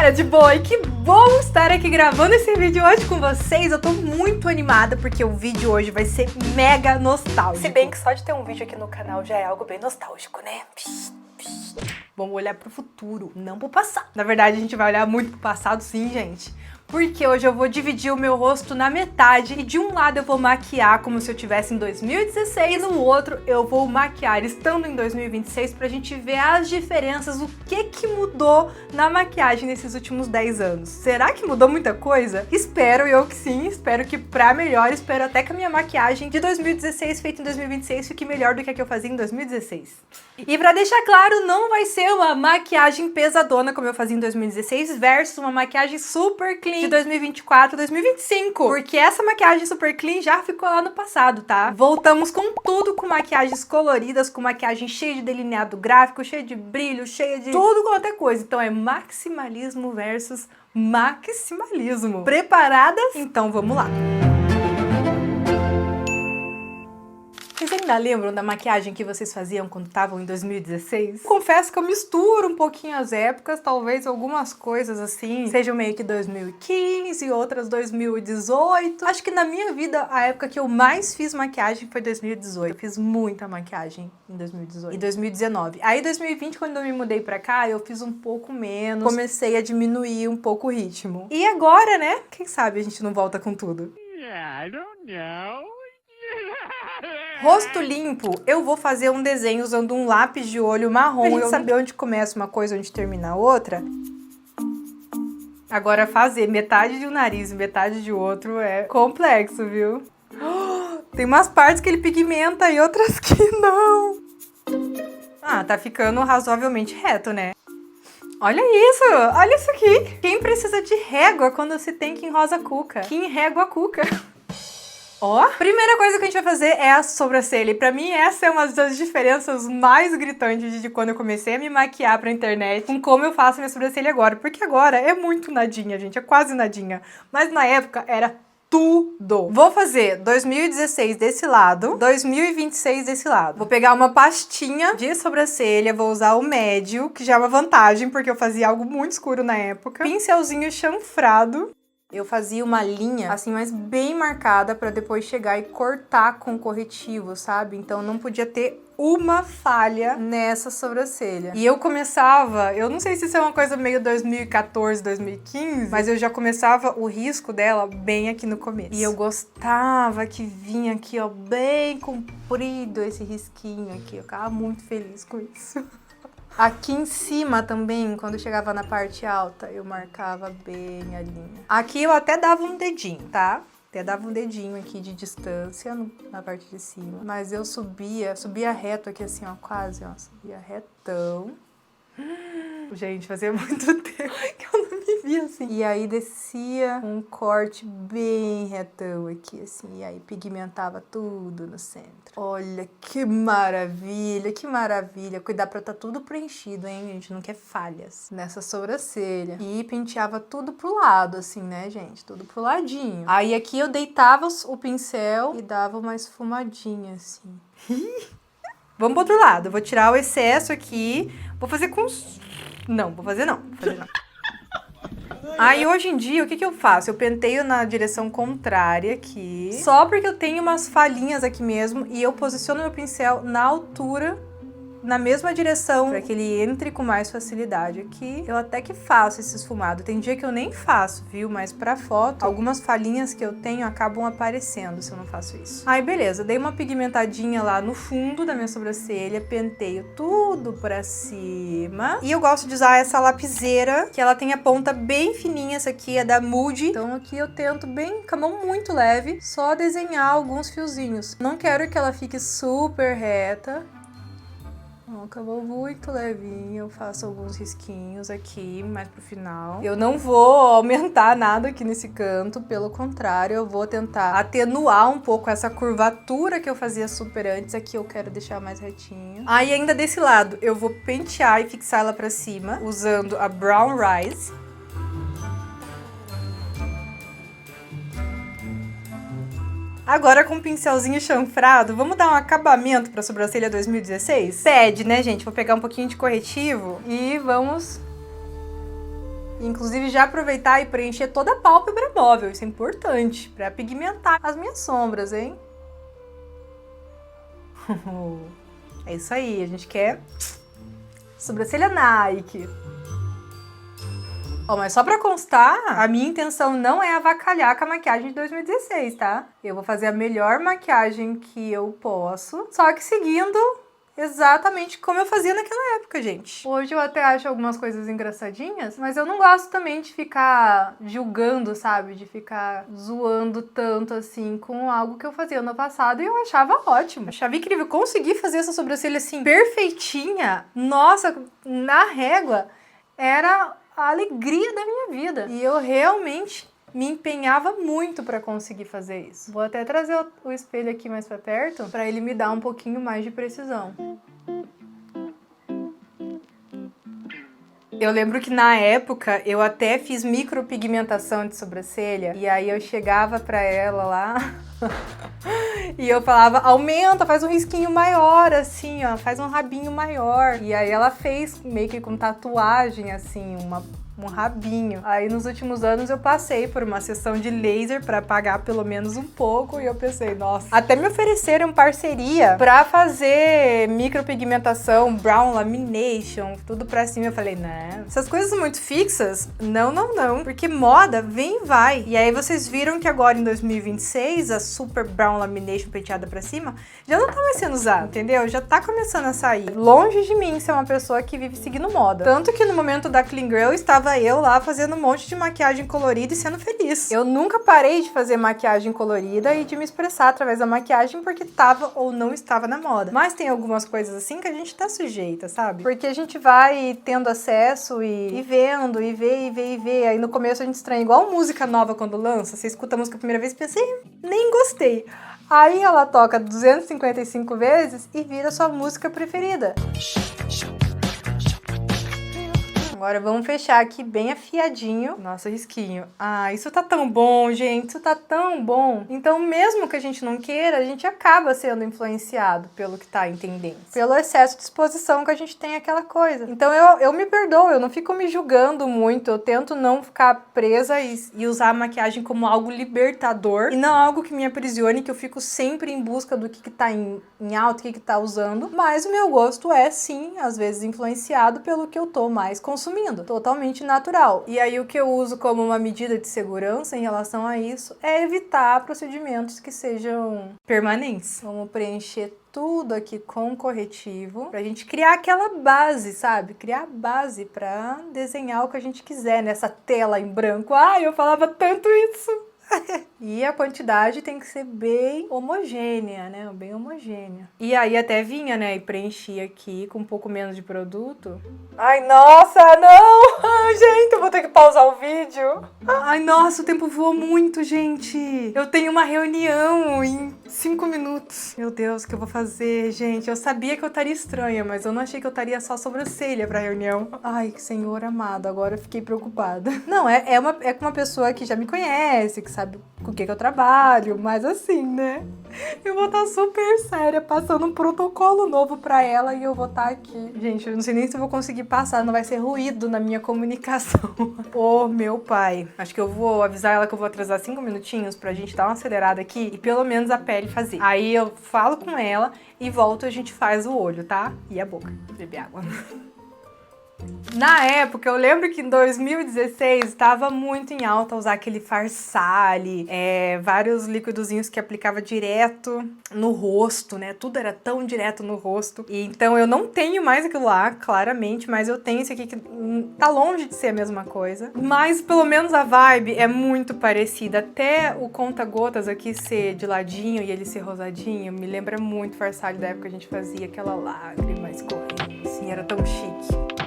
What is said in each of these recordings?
Galera de boa, e que bom estar aqui gravando esse vídeo hoje com vocês. Eu tô muito animada porque o vídeo hoje vai ser mega nostálgico. Se bem que só de ter um vídeo aqui no canal já é algo bem nostálgico, né? Vamos olhar pro futuro, não pro passado. Na verdade, a gente vai olhar muito pro passado sim, gente. Porque hoje eu vou dividir o meu rosto na metade e de um lado eu vou maquiar como se eu estivesse em 2016 e no outro eu vou maquiar estando em 2026 pra gente ver as diferenças, o que mudou na maquiagem nesses últimos 10 anos. Será que mudou muita coisa? Espero eu que sim, espero que pra melhor, espero até que a minha maquiagem de 2016 feita em 2026 fique melhor do que a que eu fazia em 2016. E pra deixar claro, não vai ser uma maquiagem pesadona como eu fazia em 2016 versus uma maquiagem super clean de 2024, 2025. Porque essa maquiagem super clean já ficou lá no passado, tá? Voltamos com tudo, com maquiagens coloridas, com maquiagem cheia de delineado gráfico, cheia de brilho, cheia de tudo quanto é coisa. Então é maximalismo versus maximalismo. Preparadas? Então vamos lá. Vocês ainda lembram da maquiagem que vocês faziam quando estavam em 2016? Confesso que eu misturo um pouquinho as épocas, talvez algumas coisas assim sejam meio que 2015 e outras 2018. Acho que na minha vida a época que eu mais fiz maquiagem foi 2018. Eu fiz muita maquiagem em 2018 e 2019. Aí 2020, quando eu me mudei pra cá, eu fiz um pouco menos, comecei a diminuir um pouco o ritmo. E agora, né? Quem sabe a gente não volta com tudo? I don't know. Rosto limpo, eu vou fazer um desenho usando um lápis de olho marrom. Pra gente saber onde começa uma coisa e onde termina a outra. Agora fazer metade de um nariz e metade de outro é complexo, viu? Tem umas partes que ele pigmenta e outras que não. Ah, tá ficando razoavelmente reto, né? Olha isso aqui. Quem precisa de régua quando se tem Kim Rosa Cuca? Kim Régua Cuca. Ó, primeira coisa que a gente vai fazer é a sobrancelha. E pra mim essa é uma das diferenças mais gritantes de quando eu comecei a me maquiar pra internet com como eu faço minha sobrancelha agora. Porque agora é muito nadinha, gente, é quase nadinha. Mas na época era tudo. Vou fazer 2016 desse lado, 2026 desse lado. Vou pegar uma pastinha de sobrancelha, vou usar o médio, que já é uma vantagem, porque eu fazia algo muito escuro na época. Pincelzinho chanfrado. Eu fazia uma linha, assim, mas bem marcada pra depois chegar e cortar com corretivo, sabe? Então não podia ter uma falha nessa sobrancelha. E eu começava, eu não sei se isso é uma coisa meio 2014, 2015, mas eu já começava o risco dela bem aqui no começo. E eu gostava que vinha aqui, ó, bem comprido esse risquinho aqui. Eu ficava muito feliz com isso. Aqui em cima também, quando chegava na parte alta, eu marcava bem a linha. Aqui eu até dava um dedinho, tá? Até dava um dedinho aqui de distância na parte de cima. Mas eu subia reto aqui assim, ó, quase, ó. Subia retão. Gente, fazia muito tempo que eu não me via assim. E aí descia um corte bem retão aqui, assim. E aí pigmentava tudo no centro. Olha que maravilha, que maravilha. Cuidar pra tá tudo preenchido, hein? A gente não quer falhas nessa sobrancelha. E penteava tudo pro lado, assim, né, gente? Tudo pro ladinho. Aí aqui eu deitava o pincel e dava uma esfumadinha, assim. Vamos pro outro lado. Eu vou tirar o excesso aqui. Vou fazer com... Não, vou fazer não. Aí hoje em dia, o que eu faço? Eu penteio na direção contrária aqui. Só porque eu tenho umas falhinhas aqui mesmo. E eu posiciono meu pincel na altura, na mesma direção, para que ele entre com mais facilidade aqui. Eu até que faço esse esfumado. Tem dia que eu nem faço, viu? Mas pra foto, algumas falhinhas que eu tenho acabam aparecendo se eu não faço isso. Aí, beleza. Dei uma pigmentadinha lá no fundo da minha sobrancelha. Penteio tudo pra cima. E eu gosto de usar essa lapiseira, que ela tem a ponta bem fininha. Essa aqui é da Moody. Então aqui eu tento bem, com a mão muito leve, só desenhar alguns fiozinhos. Não quero que ela fique super reta. Acabou muito levinho, eu faço alguns risquinhos aqui, mais pro final. Eu não vou aumentar nada aqui nesse canto, pelo contrário, eu vou tentar atenuar um pouco essa curvatura que eu fazia super antes. Aqui eu quero deixar mais retinho. Aí ainda desse lado, eu vou pentear e fixar ela pra cima, usando a Brown Rise. Agora com o pincelzinho chanfrado, vamos dar um acabamento pra sobrancelha 2016? Pede, né, gente? Vou pegar um pouquinho de corretivo e vamos Inclusive, já aproveitar e preencher toda a pálpebra móvel. Isso é importante pra pigmentar as minhas sombras, hein? É isso aí, a gente quer sobrancelha Nike. Ó, mas só pra constar, a minha intenção não é avacalhar com a maquiagem de 2016, tá? Eu vou fazer a melhor maquiagem que eu posso, só que seguindo exatamente como eu fazia naquela época, gente. Hoje eu até acho algumas coisas engraçadinhas, mas eu não gosto também de ficar julgando, sabe? De ficar zoando tanto assim com algo que eu fazia no passado e eu achava ótimo. Achava incrível. Consegui fazer essa sobrancelha assim, perfeitinha. Nossa, na régua, era a alegria da minha vida. E eu realmente me empenhava muito para conseguir fazer isso. Vou até trazer o espelho aqui mais para perto para ele me dar um pouquinho mais de precisão. Eu lembro que na época eu até fiz micropigmentação de sobrancelha e aí eu chegava para ela lá e eu falava, aumenta, faz um risquinho maior, assim, ó, faz um rabinho maior. E aí ela fez meio que com tatuagem, assim, um rabinho. Aí nos últimos anos eu passei por uma sessão de laser pra pagar pelo menos um pouco e eu pensei, nossa, até me ofereceram parceria pra fazer micropigmentação, brown lamination, tudo pra cima. Eu falei, né, essas coisas muito fixas, não, porque moda vem e vai. E aí vocês viram que agora em 2026 a super brown lamination penteada pra cima já não tá mais sendo usada, entendeu? Já tá começando a sair. Longe de mim ser uma pessoa que vive seguindo moda. Tanto que no momento da Clean Girl estava eu lá fazendo um monte de maquiagem colorida e sendo feliz. Eu nunca parei de fazer maquiagem colorida e de me expressar através da maquiagem porque tava ou não estava na moda. Mas tem algumas coisas assim que a gente tá sujeita, sabe? Porque a gente vai tendo acesso e vendo, e vê. Aí no começo a gente estranha, igual música nova quando lança. Você escuta a música a primeira vez e pensa, nem gostei. Aí ela toca 255 vezes e vira sua música preferida. Agora vamos fechar aqui bem afiadinho nosso risquinho. Ah, isso tá tão bom, gente, isso tá tão bom. Então, mesmo que a gente não queira, a gente acaba sendo influenciado pelo que tá em tendência. Pelo excesso de exposição que a gente tem àquela coisa. Então, eu me perdoo, eu não fico me julgando muito. Eu tento não ficar presa e usar a maquiagem como algo libertador. E não algo que me aprisione, que eu fico sempre em busca do que tá em alta, o que tá usando. Mas o meu gosto é, sim, às vezes influenciado pelo que eu tô mais consumindo. Totalmente natural. E aí o que eu uso como uma medida de segurança em relação a isso é evitar procedimentos que sejam permanentes. Vamos preencher tudo aqui com corretivo pra gente criar aquela base, sabe? Criar a base pra desenhar o que a gente quiser nessa tela em branco. Ai, eu falava tanto isso! E a quantidade tem que ser bem homogênea, né? Bem homogênea. E aí até vinha, né? E preenchia aqui com um pouco menos de produto. Ai, nossa, não! Ai, gente, eu vou ter que pausar o vídeo. Ai, nossa, o tempo voou muito, gente. Eu tenho uma reunião em 5 minutos. Meu Deus, o que eu vou fazer, gente? Eu sabia que eu estaria estranha, mas eu não achei que eu estaria só sobrancelha pra reunião. Ai, senhor amado, agora eu fiquei preocupada. Não, é com uma pessoa que já me conhece, que sabe com o que eu trabalho, mas assim, né? Eu vou estar super séria, passando um protocolo novo pra ela e eu vou estar aqui. Gente, eu não sei nem se eu vou conseguir passar, não vai ser ruído na minha comunicação. Ô, meu pai. Acho que eu vou avisar ela que eu vou atrasar 5 minutinhos pra gente dar uma acelerada aqui e pelo menos a pele fazer. Aí eu falo com ela e volto e a gente faz o olho, tá? E a boca. Beber água. Na época, eu lembro que em 2016 estava muito em alta usar aquele Farsali, vários liquidozinhos que aplicava direto no rosto, né? Tudo era tão direto no rosto. E então eu não tenho mais aquilo lá, claramente, mas eu tenho esse aqui que tá longe de ser a mesma coisa. Mas pelo menos a vibe é muito parecida. Até o conta-gotas aqui ser de ladinho e ele ser rosadinho, me lembra muito Farsali da época que a gente fazia aquela lágrima escorrendo, assim, era tão chique.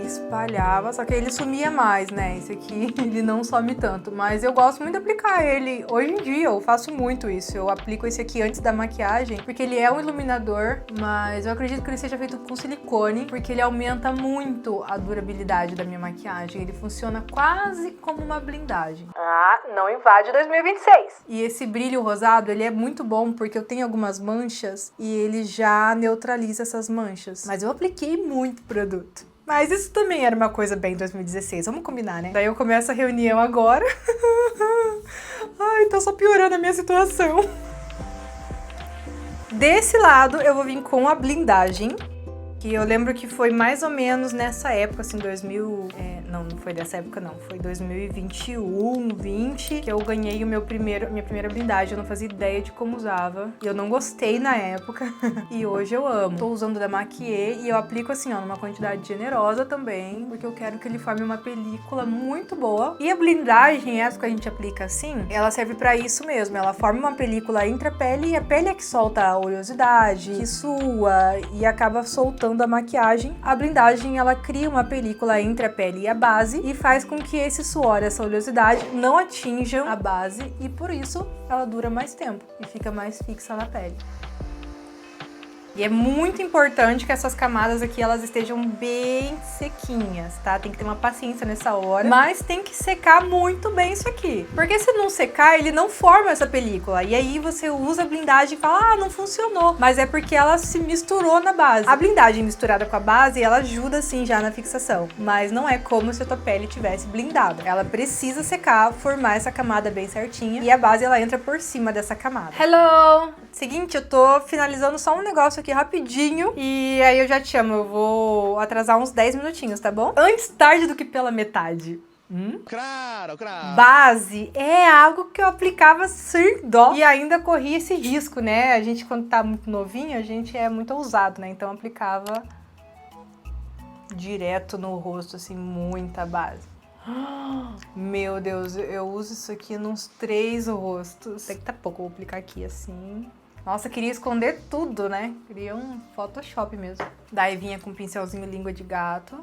Espalhava, só que ele sumia mais, né? Esse aqui, ele não some tanto, mas eu gosto muito de aplicar ele. Hoje em dia eu faço muito isso, eu aplico esse aqui antes da maquiagem, porque ele é um iluminador, mas eu acredito que ele seja feito com silicone, porque ele aumenta muito a durabilidade da minha maquiagem, ele funciona quase como uma blindagem. Ah, não invade 2026! E esse brilho rosado, ele é muito bom, porque eu tenho algumas manchas e ele já neutraliza essas manchas, mas eu apliquei muito produto. Mas isso também era uma coisa bem 2016, vamos combinar, né? Daí eu começo a reunião agora. Ai, tá só piorando a minha situação. Desse lado eu vou vir com a blindagem, que eu lembro que foi mais ou menos nessa época, assim, não foi dessa época não, foi 2021, 20, que eu ganhei minha primeira blindagem. Eu não fazia ideia de como usava, e eu não gostei na época, e hoje eu amo. Tô usando da Maquiê, e eu aplico assim, ó, numa quantidade generosa também, porque eu quero que ele forme uma película muito boa. E a blindagem, essa que a gente aplica assim, ela serve pra isso mesmo, ela forma uma película entre a pele, e a pele é que solta a oleosidade, que sua, e acaba soltando a maquiagem. A blindagem, ela cria uma película entre a pele e a base e faz com que esse suor, essa oleosidade não atinjam a base, e por isso ela dura mais tempo e fica mais fixa na pele. E é muito importante que essas camadas aqui, elas estejam bem sequinhas, tá? Tem que ter uma paciência nessa hora, mas tem que secar muito bem isso aqui. Porque se não secar, ele não forma essa película. E aí você usa a blindagem e fala, ah, não funcionou. Mas é porque ela se misturou na base. A blindagem misturada com a base, ela ajuda sim já na fixação. Mas não é como se a tua pele tivesse blindada. Ela precisa secar, formar essa camada bem certinha. E a base, ela entra por cima dessa camada. Hello! Seguinte, eu tô finalizando só um negócio aqui rapidinho e aí eu já te chamo. Eu vou atrasar uns 10 minutinhos, tá bom? Antes tarde do que pela metade. Claro. Base é algo que eu aplicava sem dó e ainda corria esse risco, né? A gente, quando tá muito novinho, a gente é muito ousado, né? Então eu aplicava direto no rosto, assim, muita base. Meu Deus, eu uso isso aqui nos 3 rostos. Até que tá pouco, eu vou aplicar aqui assim. Nossa, queria esconder tudo, né? Queria um Photoshop mesmo. Daí vinha com um pincelzinho língua de gato.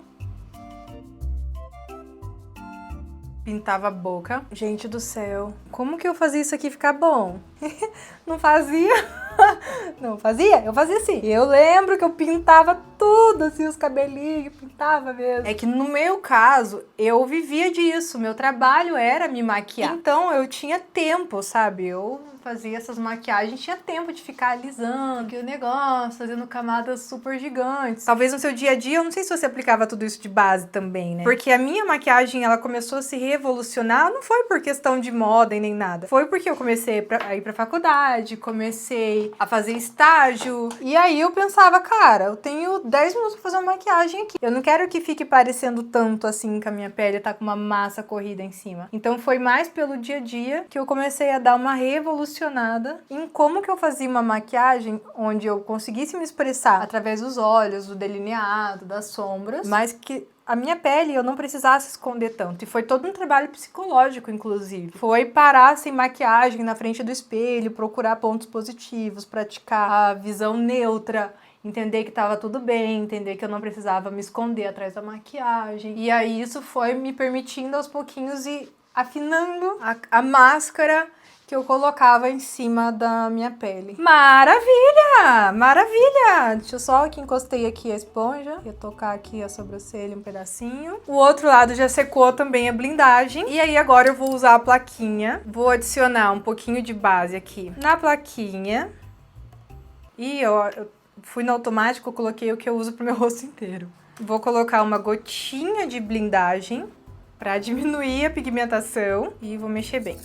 Pintava a boca. Gente do céu, como que eu fazia isso aqui ficar bom? Não fazia? Não fazia? Eu fazia assim. Eu lembro que eu pintava tudo, assim, os cabelinhos, pintava mesmo. É que no meu caso, eu vivia disso. Meu trabalho era me maquiar. Então eu tinha tempo, sabe? Eu fazia essas maquiagens, tinha tempo de ficar alisando o negócio, fazendo camadas super gigantes. Talvez no seu dia a dia, eu não sei se você aplicava tudo isso de base também, né? Porque a minha maquiagem, ela começou a se revolucionar, não foi por questão de moda e nem nada. Foi porque eu comecei a ir pra faculdade, comecei a fazer estágio, e aí eu pensava, cara, eu tenho 10 minutos pra fazer uma maquiagem aqui. Eu não quero que fique parecendo tanto assim, que a minha pele tá com uma massa corrida em cima. Então foi mais pelo dia a dia que eu comecei a dar uma revolucionada em como que eu fazia uma maquiagem onde eu conseguisse me expressar através dos olhos, do delineado, das sombras, mas que a minha pele eu não precisasse esconder tanto. E foi todo um trabalho psicológico, inclusive. Foi parar sem maquiagem na frente do espelho, procurar pontos positivos, praticar a visão neutra, entender que tava tudo bem, entender que eu não precisava me esconder atrás da maquiagem. E aí isso foi me permitindo aos pouquinhos ir afinando a máscara que eu colocava em cima da minha pele. Maravilha! Maravilha! Deixa eu só que encostei aqui a esponja. Ia tocar aqui a sobrancelha um pedacinho. O outro lado já secou também a blindagem. E aí agora eu vou usar a plaquinha. Vou adicionar um pouquinho de base aqui na plaquinha. E ó, eu fui no automático, eu coloquei o que eu uso pro meu rosto inteiro. Vou colocar uma gotinha de blindagem pra diminuir a pigmentação. E vou mexer bem.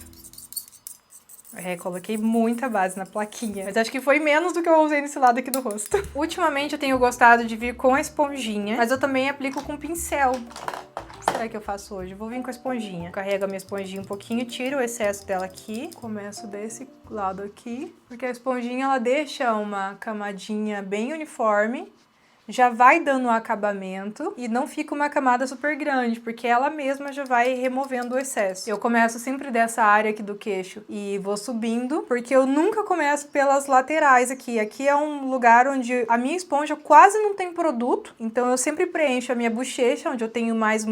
Coloquei muita base na plaquinha, mas acho que foi menos do que eu usei nesse lado aqui do rosto. Ultimamente eu tenho gostado de vir com a esponjinha, mas eu também aplico com pincel. O que será que eu faço hoje? Eu vou vir com a esponjinha. Carrego a minha esponjinha um pouquinho, tiro o excesso dela aqui. Começo desse lado aqui, porque a esponjinha ela deixa uma camadinha bem uniforme. Já vai dando um acabamento e não fica uma camada super grande, porque ela mesma já vai removendo o excesso. Eu começo sempre dessa área aqui do queixo e vou subindo, porque eu nunca começo pelas laterais aqui. Aqui é um lugar onde a minha esponja quase não tem produto, então eu sempre preencho a minha bochecha, onde eu tenho mais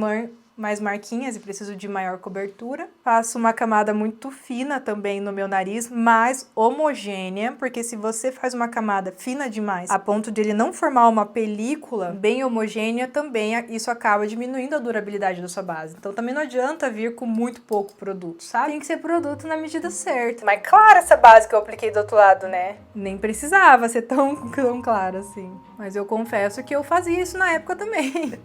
mais marquinhas e preciso de maior cobertura. Faço uma camada muito fina também no meu nariz, mas homogênea, porque se você faz uma camada fina demais, a ponto de ele não formar uma película bem homogênea, também isso acaba diminuindo a durabilidade da sua base. Então também não adianta vir com muito pouco produto, sabe? Tem que ser produto na medida certa. Mas claro, essa base que eu apliquei do outro lado, né? Nem precisava ser tão clara assim. Mas eu confesso que eu fazia isso na época também.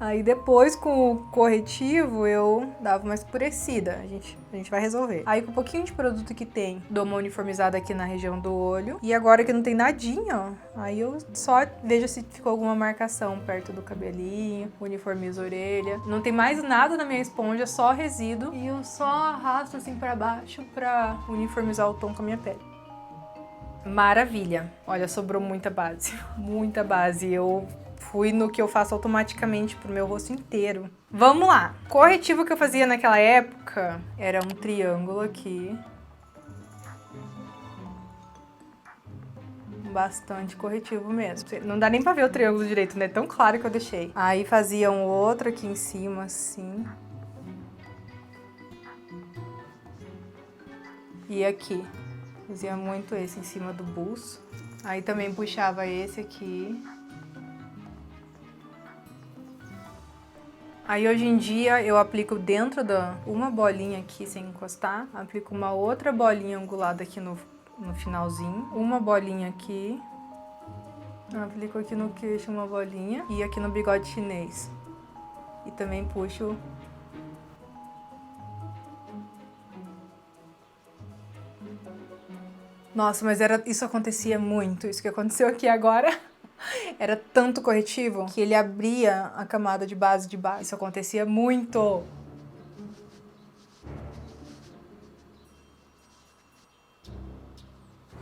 Aí depois, com o corretivo, eu dava uma escurecida. A gente vai resolver. Aí com um pouquinho de produto que tem, dou uma uniformizada aqui na região do olho. E agora que não tem nadinha, ó, aí eu só vejo se ficou alguma marcação perto do cabelinho, uniformizo a orelha. Não tem mais nada na minha esponja, só resíduo. E eu só arrasto assim pra baixo pra uniformizar o tom com a minha pele. Maravilha! Olha, sobrou muita base. Muita base. Eu fui no que eu faço automaticamente pro meu rosto inteiro. Vamos lá! O corretivo que eu fazia naquela época era um triângulo aqui. Bastante corretivo mesmo. Não dá nem pra ver o triângulo direito, né? Tão claro que eu deixei. Aí fazia um outro aqui em cima, assim. E aqui. Fazia muito esse em cima do buço. Aí também puxava esse aqui. Aí hoje em dia eu aplico dentro uma bolinha aqui sem encostar. Aplico uma outra bolinha angulada aqui no finalzinho. Uma bolinha aqui. Aplico aqui no queixo uma bolinha. E aqui no bigode chinês. E também puxo... Nossa, mas isso acontecia muito. Isso que aconteceu aqui agora era tanto corretivo que ele abria a camada de base de base. Isso acontecia muito.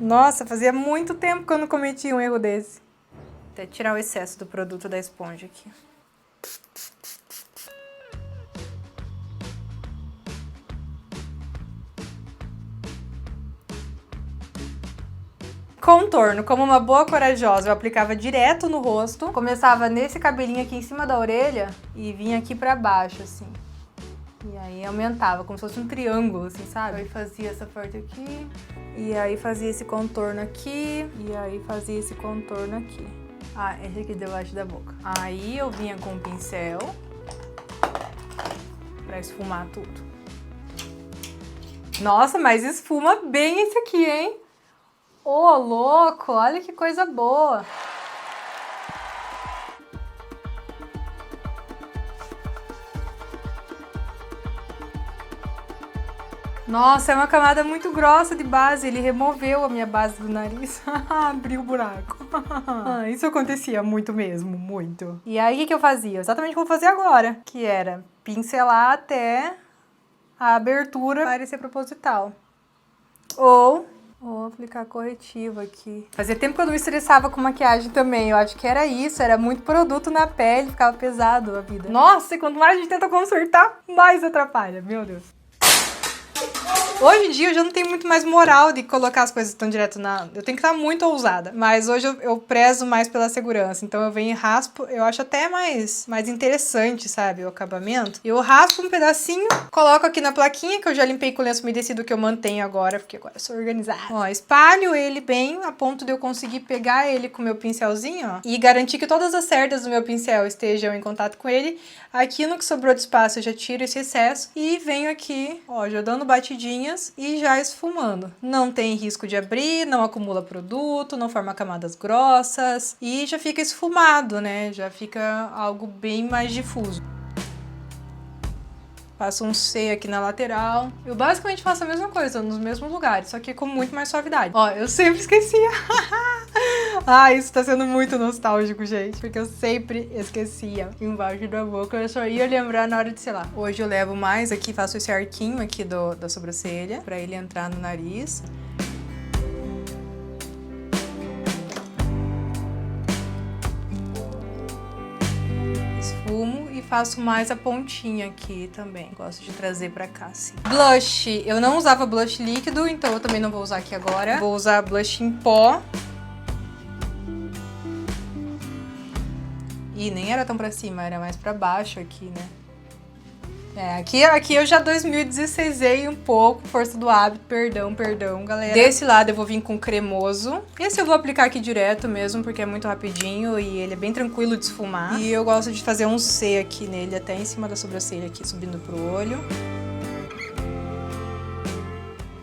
Nossa, fazia muito tempo que eu não cometia um erro desse. Até tirar o excesso do produto da esponja aqui. Contorno, como uma boa corajosa, eu aplicava direto no rosto. Começava nesse cabelinho aqui em cima da orelha e vinha aqui pra baixo, assim. E aí aumentava, como se fosse um triângulo, assim, sabe? Aí fazia essa parte aqui, e aí fazia esse contorno aqui, e aí fazia esse contorno aqui. Ah, esse aqui debaixo da boca. Aí eu vinha com o pincel pra esfumar tudo. Nossa, mas esfuma bem esse aqui, hein? Ô, louco, olha que coisa boa. Nossa, é uma camada muito grossa de base. Ele removeu a minha base do nariz. Abriu o buraco. Isso acontecia muito mesmo, muito. E aí, o que eu fazia? Exatamente o que eu vou fazer agora. Que era pincelar até a abertura parecer proposital. Ou aplicar corretivo aqui. Fazia tempo que eu não me estressava com maquiagem também. Eu acho que era isso. Era muito produto na pele. Ficava pesado a vida. Nossa, e quanto mais a gente tenta consertar, mais atrapalha. Meu Deus. Hoje em dia eu já não tenho muito mais moral de colocar as coisas tão direto na... Eu tenho que estar muito ousada. Mas hoje eu prezo mais pela segurança. Então eu venho e raspo. Eu acho até mais interessante, sabe? O acabamento. Eu raspo um pedacinho, coloco aqui na plaquinha, que eu já limpei com o lenço umedecido, que eu mantenho agora, porque agora eu sou organizada. Ó, espalho ele bem, a ponto de eu conseguir pegar ele com o meu pincelzinho, ó. E garantir que todas as cerdas do meu pincel estejam em contato com ele. Aqui no que sobrou de espaço eu já tiro esse excesso. E venho aqui, ó, já dando batidinhas e já esfumando. Não tem risco de abrir, não acumula produto, não forma camadas grossas e já fica esfumado, né? Já fica algo bem mais difuso. Faço um C aqui na lateral. Eu basicamente faço a mesma coisa, nos mesmos lugares, só que com muito mais suavidade. Ó, eu sempre esquecia. Isso tá sendo muito nostálgico, gente, porque eu sempre esquecia embaixo da boca. Eu só ia lembrar na hora de, sei lá. Hoje eu levo mais aqui, faço esse arquinho aqui da sobrancelha, pra ele entrar no nariz. Esfumo e faço mais a pontinha aqui também. Gosto de trazer pra cá, assim. Blush. Eu não usava blush líquido, então eu também não vou usar aqui agora. Vou usar blush em pó. E nem era tão pra cima, era mais pra baixo aqui, né? Aqui eu já 2016ei um pouco, força do hábito, perdão, galera. Desse lado eu vou vir com cremoso. Esse eu vou aplicar aqui direto mesmo, porque é muito rapidinho e ele é bem tranquilo de esfumar. E eu gosto de fazer um C aqui nele, até em cima da sobrancelha aqui, subindo pro olho.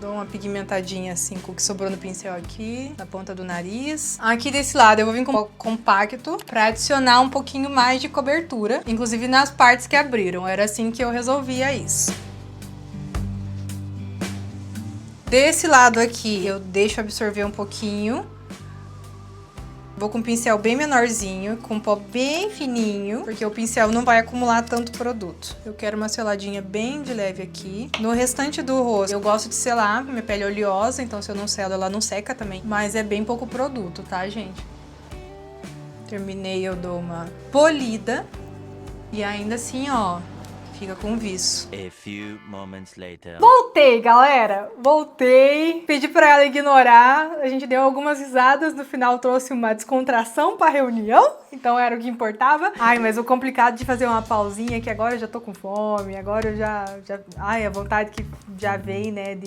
Dou uma pigmentadinha assim com o que sobrou no pincel aqui, na ponta do nariz. Aqui desse lado eu vou vir com um compacto pra adicionar um pouquinho mais de cobertura, inclusive nas partes que abriram. Era assim que eu resolvia isso. Desse lado aqui eu deixo absorver um pouquinho. Vou com um pincel bem menorzinho, com um pó bem fininho, porque o pincel não vai acumular tanto produto. Eu quero uma seladinha bem de leve aqui. No restante do rosto, eu gosto de selar, minha pele é oleosa, então se eu não selo, ela não seca também. Mas é bem pouco produto, tá, gente? Terminei, eu dou uma polida. E ainda assim, ó, fica com viço. A few moments later. Voltei, galera! Voltei. Pedi pra ela ignorar. A gente deu algumas risadas. No final trouxe uma descontração pra reunião. Então era o que importava. Ai, mas o complicado de fazer uma pausinha é que agora eu já tô com fome. Agora eu já... Ai, a vontade que já vem, né?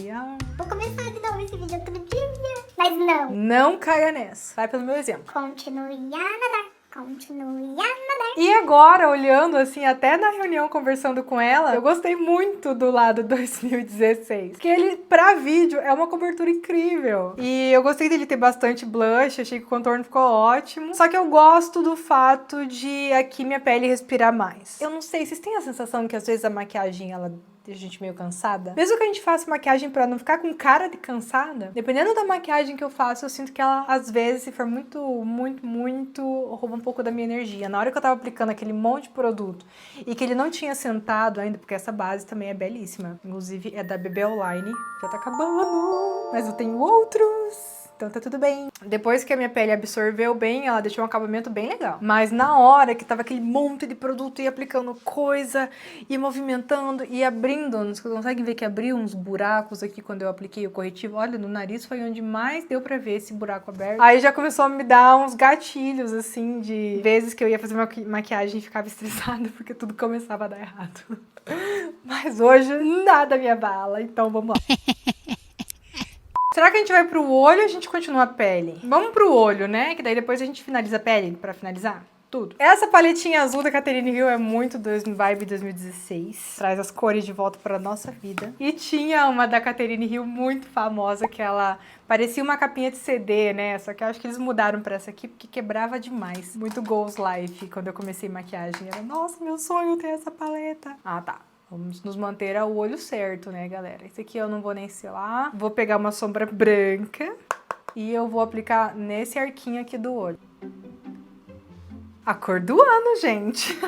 Vou começar de novo esse vídeo outro dia. Mas não. Não caia nessa. Vai pelo meu exemplo. Continue a nadar. Continue a nadar. E agora, olhando assim, até na reunião conversando com ela, eu gostei muito do lado 2016. Porque ele, pra vídeo, é uma cobertura incrível. E eu gostei dele ter bastante blush, achei que o contorno ficou ótimo. Só que eu gosto do fato de aqui minha pele respirar mais. Eu não sei, vocês têm a sensação que às vezes a maquiagem, ela deixa a gente meio cansada? Mesmo que a gente faça maquiagem pra não ficar com cara de cansada, dependendo da maquiagem que eu faço, eu sinto que ela, às vezes, se for muito, rouba um pouco da minha energia. Na hora que eu tava aplicando aquele monte de produto e que ele não tinha sentado ainda, porque essa base também é belíssima. Inclusive, é da BB Online. Já tá acabando, mas eu tenho outros. Então tá tudo bem. Depois que a minha pele absorveu bem, ela deixou um acabamento bem legal. Mas na hora que tava aquele monte de produto e aplicando coisa, e movimentando, e abrindo, vocês conseguem ver que abriu uns buracos aqui quando eu apliquei o corretivo? Olha, no nariz foi onde mais deu pra ver esse buraco aberto. Aí já começou a me dar uns gatilhos, assim, de vezes que eu ia fazer maquiagem e ficava estressada, porque tudo começava a dar errado. Mas hoje, nada me abala, então vamos lá. Será que a gente vai pro olho ou a gente continua a pele? Vamos pro olho, né? Que daí depois a gente finaliza a pele pra finalizar tudo. Essa paletinha azul da Catherine Hill é muito vibe 2016. Traz as cores de volta pra nossa vida. E tinha uma da Catherine Hill muito famosa que ela parecia uma capinha de CD, né? Só que eu acho que eles mudaram pra essa aqui porque quebrava demais. Muito Goals Life quando eu comecei maquiagem. Era, nossa, meu sonho ter essa paleta. Ah, tá. Vamos nos manter ao olho certo, né, galera? Esse aqui eu não vou nem selar. Vou pegar uma sombra branca e eu vou aplicar nesse arquinho aqui do olho. A cor do ano, gente.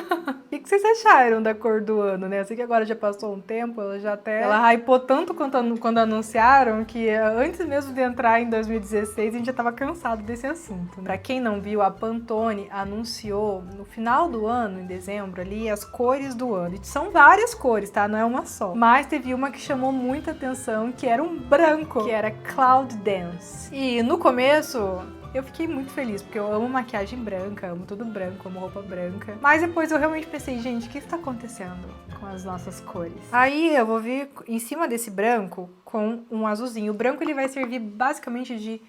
O que vocês acharam da cor do ano, né? Eu sei que agora já passou um tempo, ela hypou tanto quando anunciaram que antes mesmo de entrar em 2016 a gente já tava cansado desse assunto. Pra quem não viu, a Pantone anunciou no final do ano, em dezembro ali, as cores do ano. E são várias cores, tá? Não é uma só. Mas teve uma que chamou muita atenção, que era um branco, que era Cloud Dance. E no começo eu fiquei muito feliz, porque eu amo maquiagem branca, amo tudo branco, amo roupa branca. Mas depois eu realmente pensei, gente, o que está acontecendo com as nossas cores? Aí eu vou vir em cima desse branco com um azulzinho. O branco ele vai servir basicamente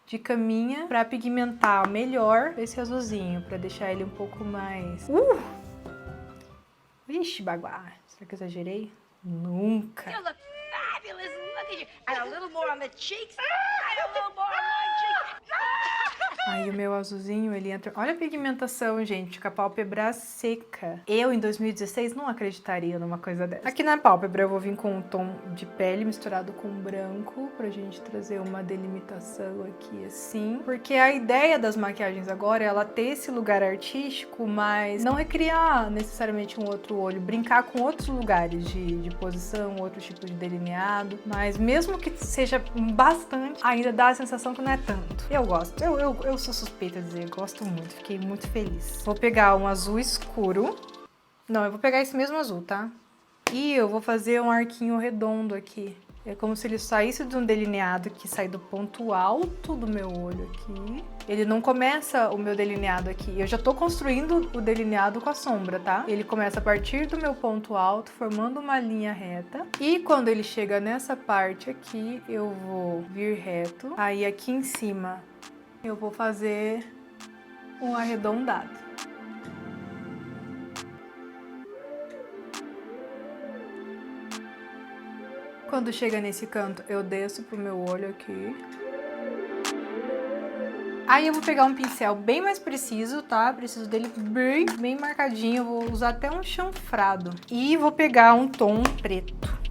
de caminha para pigmentar melhor esse azulzinho, para deixar ele um pouco mais... Vixe, baguá. Será que eu exagerei? Nunca. You look fabulous. Look at you. And a little more on the cheeks. And a little more on my cheeks. Aí o meu azulzinho, ele entra... Olha a pigmentação, gente, com a pálpebra seca. Eu, em 2016, não acreditaria numa coisa dessa. Aqui na pálpebra eu vou vir com um tom de pele misturado com branco, pra gente trazer uma delimitação aqui, assim. Porque a ideia das maquiagens agora é ela ter esse lugar artístico, mas não recriar necessariamente um outro olho. Brincar com outros lugares de posição, outro tipo de delineado. Mas mesmo que seja bastante, ainda dá a sensação que não é tanto. Eu gosto. Eu sou suspeita a dizer, gosto muito, fiquei muito feliz. Vou pegar um azul escuro. Não, eu vou pegar esse mesmo azul, tá? E eu vou fazer um arquinho redondo aqui. É como se ele saísse de um delineado que sai do ponto alto do meu olho aqui. Ele não começa o meu delineado aqui. Eu já tô construindo o delineado com a sombra, tá? Ele começa a partir do meu ponto alto, formando uma linha reta. E quando ele chega nessa parte aqui, eu vou vir reto. Aí aqui em cima, eu vou fazer um arredondado. Quando chega nesse canto, eu desço pro meu olho aqui. Aí eu vou pegar um pincel bem mais preciso, tá? Preciso dele bem marcadinho. Eu vou usar até um chanfrado. E vou pegar um tom preto.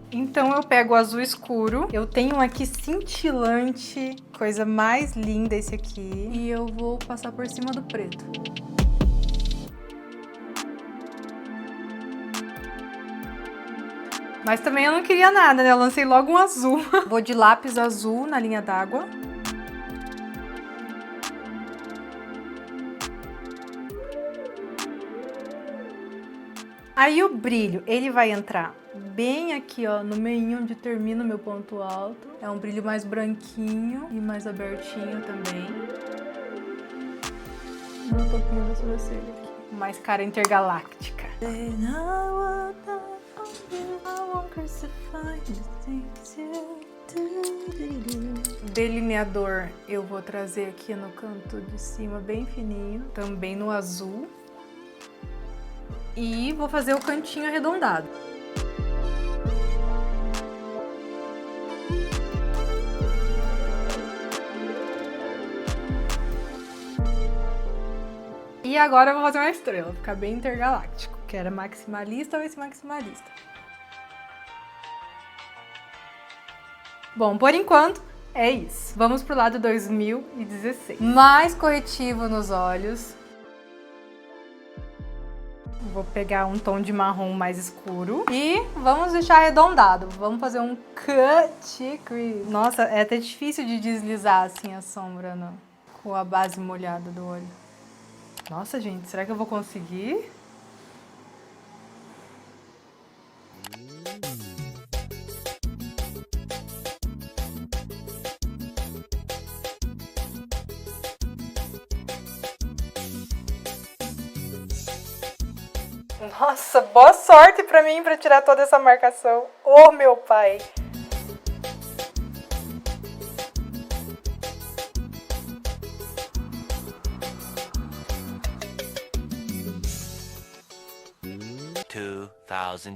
Então eu pego o azul escuro, eu tenho um aqui cintilante, coisa mais linda esse aqui, e eu vou passar por cima do preto. Mas também eu não queria nada, né? Eu lancei logo um azul. Vou de lápis azul na linha d'água. Aí o brilho, ele vai entrar bem aqui, ó, no meio onde termina o meu ponto alto. É um brilho mais branquinho e mais abertinho também. No topinho da sobrancelha aqui. Mais cara intergaláctica. Delineador eu vou trazer aqui no canto de cima bem fininho, também no azul. E vou fazer o cantinho arredondado. E agora eu vou fazer uma estrela, ficar bem intergaláctico. Que era maximalista ou esse maximalista. Bom, por enquanto é isso. Vamos pro lado 2016. Mais corretivo nos olhos. Vou pegar um tom de marrom mais escuro e vamos deixar arredondado. Vamos fazer um cut crease. Nossa, é até difícil de deslizar assim a sombra com a base molhada do olho. Nossa, gente, será que eu vou conseguir? Nossa, boa sorte pra mim pra tirar toda essa marcação. Ô, meu pai!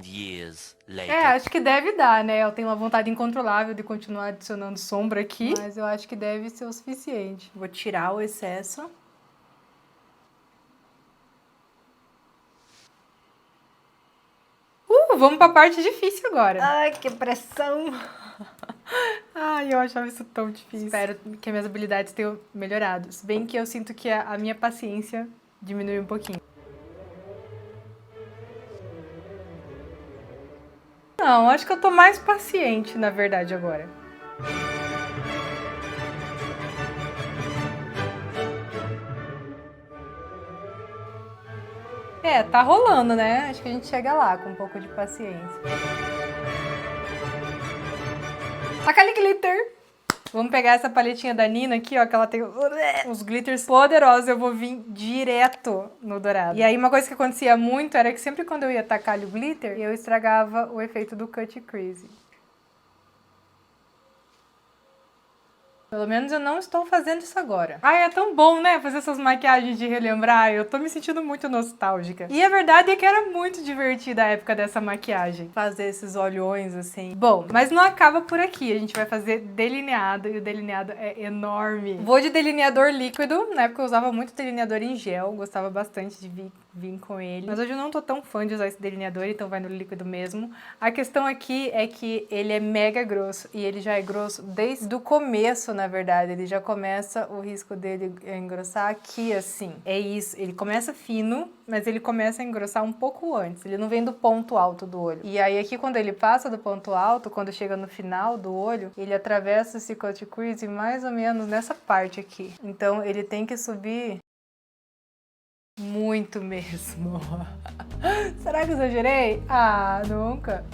Years later. É, acho que deve dar, né? Eu tenho uma vontade incontrolável de continuar adicionando sombra aqui, mas eu acho que deve ser o suficiente. Vou tirar o excesso. Vamos pra parte difícil agora. Ai, que pressão! Ai, eu achava isso tão difícil. Espero que as minhas habilidades tenham melhorado. Se bem que eu sinto que a minha paciência diminuiu um pouquinho. Não, acho que eu tô mais paciente, na verdade, agora. É, tá rolando, né? Acho que a gente chega lá com um pouco de paciência. Taca ali glitter! Vamos pegar essa paletinha da Nina aqui, ó, que ela tem uns glitters poderosos. Eu vou vir direto no dourado. E aí, uma coisa que acontecia muito era que sempre quando eu ia tacar o glitter, eu estragava o efeito do cut crease. Pelo menos eu não estou fazendo isso agora. Ai, é tão bom, né? Fazer essas maquiagens de relembrar. Eu tô me sentindo muito nostálgica. E a verdade é que era muito divertida a época dessa maquiagem. Fazer esses olhões, assim. Bom, mas não acaba por aqui. A gente vai fazer delineado. E o delineado é enorme. Vou de delineador líquido. Na época eu usava muito delineador em gel. Gostava bastante de vir vim com ele. Mas hoje eu não tô tão fã de usar esse delineador, então vai no líquido mesmo. A questão aqui é que ele é mega grosso e ele já é grosso desde o começo, na verdade. Ele já começa o risco dele a engrossar aqui, assim. É isso, ele começa fino, mas ele começa a engrossar um pouco antes. Ele não vem do ponto alto do olho. E aí aqui quando ele passa do ponto alto, quando chega no final do olho, ele atravessa esse cut crease mais ou menos nessa parte aqui. Então ele tem que subir muito mesmo. Será que eu exagerei? Ah, nunca.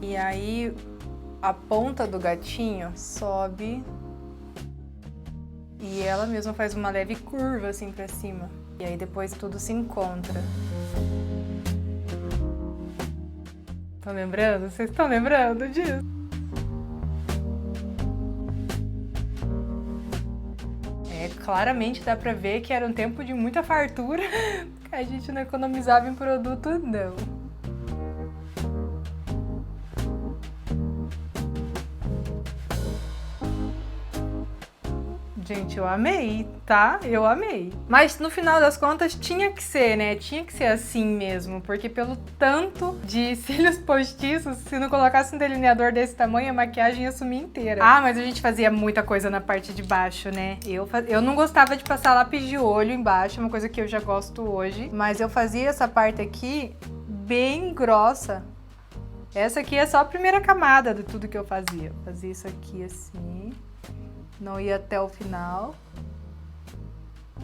E aí a ponta do gatinho sobe e ela mesma faz uma leve curva assim pra cima. E aí depois tudo se encontra. Estão lembrando? Vocês estão lembrando disso? Claramente dá pra ver que era um tempo de muita fartura, que a gente não economizava em produto, não. Gente, eu amei, tá? Eu amei. Mas no final das contas tinha que ser, né? Tinha que ser assim mesmo, porque pelo tanto de cílios postiços, se não colocasse um delineador desse tamanho, a maquiagem ia sumir inteira. Ah, mas a gente fazia muita coisa na parte de baixo, né? Eu não gostava de passar lápis de olho embaixo, uma coisa que eu já gosto hoje, mas eu fazia essa parte aqui bem grossa. Essa aqui é só a primeira camada de tudo que eu fazia. Eu fazia isso aqui assim. Não ia até o final.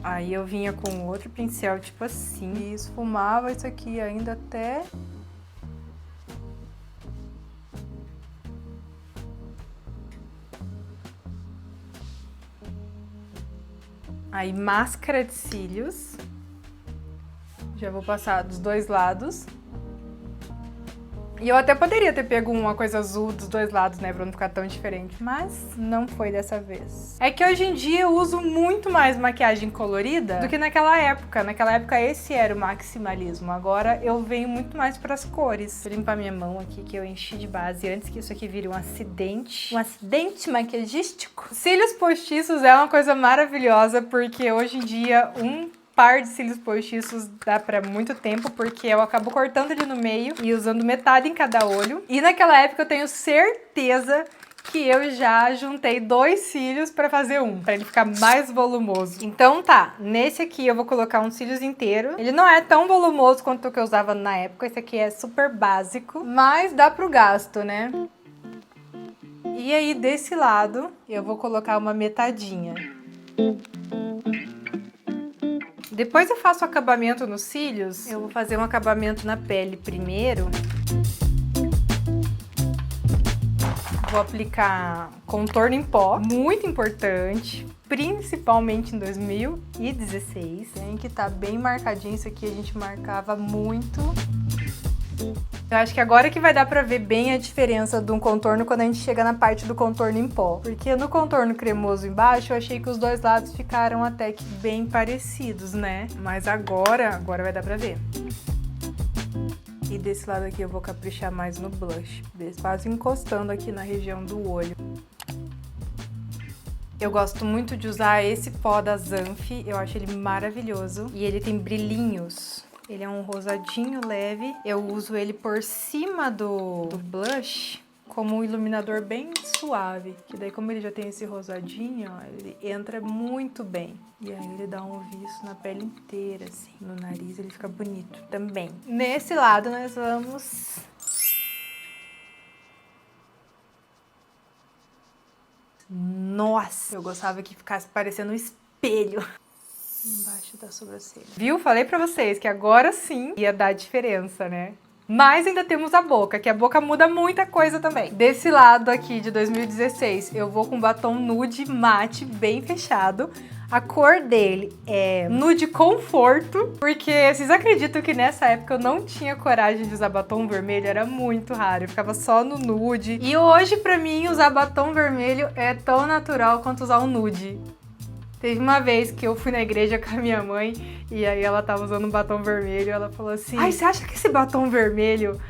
Aí eu vinha com outro pincel, tipo assim, e esfumava isso aqui ainda até... Aí máscara de cílios. Já vou passar dos dois lados. E eu até poderia ter pego uma coisa azul dos dois lados, né, pra não ficar tão diferente, mas não foi dessa vez. É que hoje em dia eu uso muito mais maquiagem colorida do que naquela época. Naquela época esse era o maximalismo, agora eu venho muito mais pras cores. Vou limpar minha mão aqui, que eu enchi de base antes que isso aqui vire um acidente. Um acidente maquiagístico. Cílios postiços é uma coisa maravilhosa, porque hoje em dia par de cílios postiços dá pra muito tempo, porque eu acabo cortando ele no meio e usando metade em cada olho. E naquela época eu tenho certeza que eu já juntei 2 cílios pra fazer um, pra ele ficar mais volumoso. Então tá, nesse aqui eu vou colocar um cílios inteiro. Ele não é tão volumoso quanto o que eu usava na época, esse aqui é super básico, mas dá pro gasto, né? E aí desse lado eu vou colocar uma metadinha. Depois eu faço o acabamento nos cílios. Eu vou fazer um acabamento na pele primeiro. Vou aplicar contorno em pó, muito importante, principalmente em 2016. Tem que estar bem marcadinho, isso aqui a gente marcava muito. Eu acho que agora que vai dar pra ver bem a diferença de um contorno quando a gente chega na parte do contorno em pó. Porque no contorno cremoso embaixo eu achei que os dois lados ficaram até que bem parecidos, né? Mas agora vai dar pra ver. E desse lado aqui eu vou caprichar mais no blush, quase encostando aqui na região do olho. Eu gosto muito de usar esse pó da Zanf, eu acho ele maravilhoso. E ele tem brilhinhos. Ele é um rosadinho leve. Eu uso ele por cima do blush como um iluminador bem suave. Que daí, como ele já tem esse rosadinho, ó, ele entra muito bem. E aí ele dá um viço na pele inteira, assim. No nariz ele fica bonito também. Nesse lado nós vamos... Nossa! Eu gostava que ficasse parecendo um espelho. Embaixo da sobrancelha. Viu? Falei pra vocês que agora sim ia dar diferença, né? Mas ainda temos a boca, que a boca muda muita coisa também. Desse lado aqui de 2016, eu vou com batom nude mate bem fechado. A cor dele é nude conforto, porque vocês acreditam que nessa época eu não tinha coragem de usar batom vermelho? Era muito raro, eu ficava só no nude. E hoje pra mim usar batom vermelho é tão natural quanto usar um nude. Teve uma vez que eu fui na igreja com a minha mãe e aí ela tava usando um batom vermelho e ela falou assim: ai, você acha que esse batom vermelho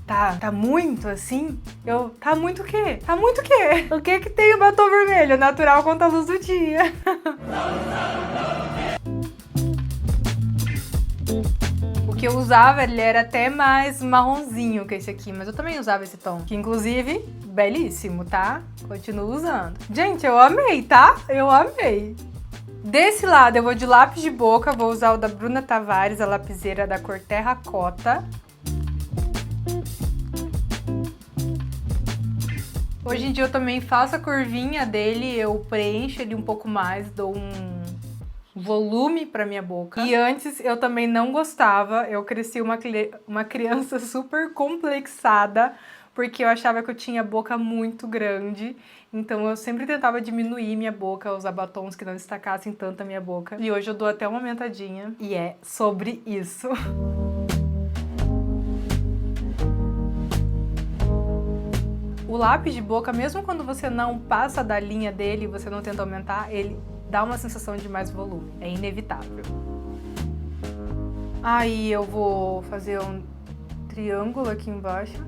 Tá muito assim? Tá muito o quê? Tá muito o quê? O que que tem o batom vermelho? Natural contra a luz do dia. O que eu usava, ele era até mais marronzinho que esse aqui, mas eu também usava esse tom, que inclusive, belíssimo, tá? Continuo usando. Gente, eu amei, tá? Eu amei. Desse lado eu vou de lápis de boca, vou usar o da Bruna Tavares, a lapiseira da cor Terracota. Hoje em dia eu também faço a curvinha dele, eu preencho ele um pouco mais, dou um volume pra minha boca. E antes eu também não gostava, eu cresci uma criança super complexada, porque eu achava que eu tinha a boca muito grande, então eu sempre tentava diminuir minha boca, usar batons que não destacassem tanto a minha boca. E hoje eu dou até uma aumentadinha, e é sobre isso. O lápis de boca, mesmo quando você não passa da linha dele, você não tenta aumentar, ele dá uma sensação de mais volume. É inevitável. Aí eu vou fazer um triângulo aqui embaixo.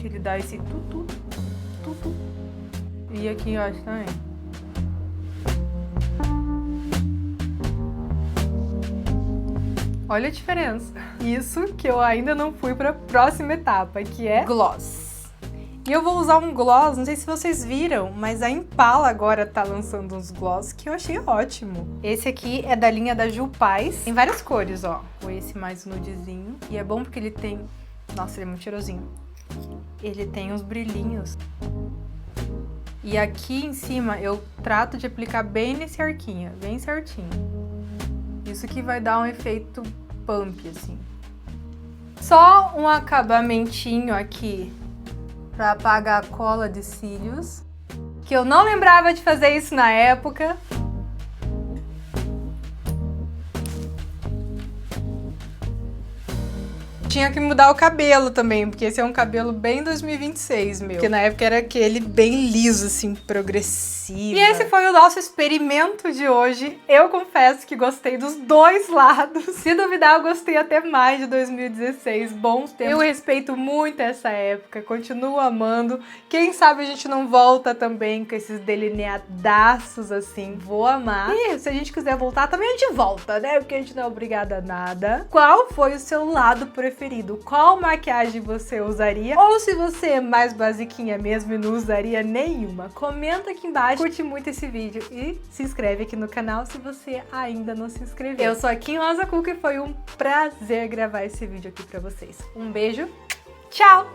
Que ele dá esse tutu. E aqui embaixo também. Olha a diferença. Isso que eu ainda não fui para a próxima etapa, que é gloss. E eu vou usar um gloss, não sei se vocês viram, mas a Impala agora tá lançando uns gloss que eu achei ótimo. Esse aqui é da linha da Ju Paz. Tem várias cores, ó. Ou esse mais nudezinho. E é bom porque ele tem... Nossa, ele é muito cheirosinho. Ele tem uns brilhinhos. E aqui em cima eu trato de aplicar bem nesse arquinho, bem certinho. Isso que vai dar um efeito pump, assim. Só um acabamentinho aqui pra apagar a cola de cílios. Que eu não lembrava de fazer isso na época. Tinha que mudar o cabelo também, porque esse é um cabelo bem 2026, meu. Porque na época era aquele bem liso, assim, progressivo. E esse foi o nosso experimento de hoje. Eu confesso que gostei dos dois lados. Se duvidar, eu gostei até mais de 2016. Bons tempos. Eu respeito muito essa época, continuo amando. Quem sabe a gente não volta também com esses delineadaços, assim. Vou amar. E se a gente quiser voltar, também a gente volta, né? Porque a gente não é obrigada a nada. Qual foi o seu lado preferido? Qual maquiagem você usaria? Ou se você é mais basiquinha mesmo e não usaria nenhuma? Comenta aqui embaixo, curte muito esse vídeo e se inscreve aqui no canal se você ainda não se inscreveu. Eu sou a Kim Rosa Cuca e foi um prazer gravar esse vídeo aqui pra vocês. Um beijo, tchau!